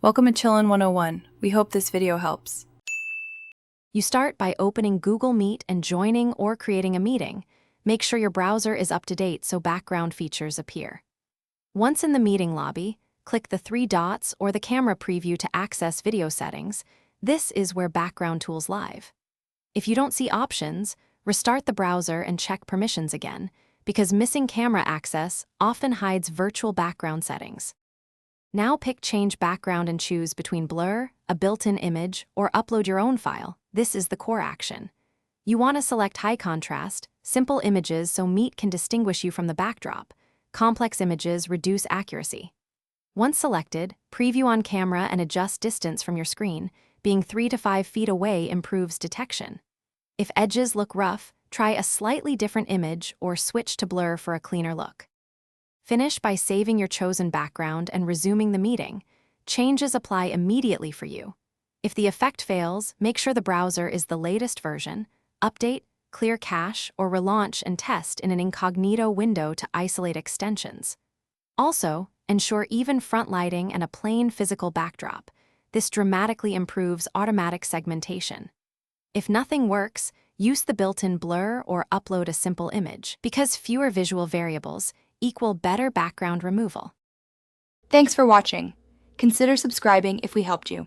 Welcome to Chillin' 101. We hope this video helps. You start by opening Google Meet and joining or creating a meeting. Make sure your browser is up to date so background features appear. Once in the meeting lobby, click the three dots or the camera preview to access video settings. This is where background tools live. If you don't see options, restart the browser and check permissions again, because missing camera access often hides virtual background settings. Now pick Change Background and choose between blur, a built-in image, or upload your own file. This is the core action. You want to select high contrast, simple images so Meet can distinguish you from the backdrop. Complex images reduce accuracy. Once selected, preview on camera and adjust distance from your screen. Being 3 to 5 feet away improves detection. If edges look rough, try a slightly different image or switch to blur for a cleaner look. Finish by saving your chosen background and resuming the meeting. Changes apply immediately for you. If the effect fails, make sure the browser is the latest version, update, clear cache, or relaunch and test in an incognito window to isolate extensions. Also, ensure even front lighting and a plain physical backdrop. This dramatically improves automatic segmentation. If nothing works, use the built-in blur or upload a simple image, because fewer visual variables equal better background removal. Thanks for watching. Consider subscribing if we helped you.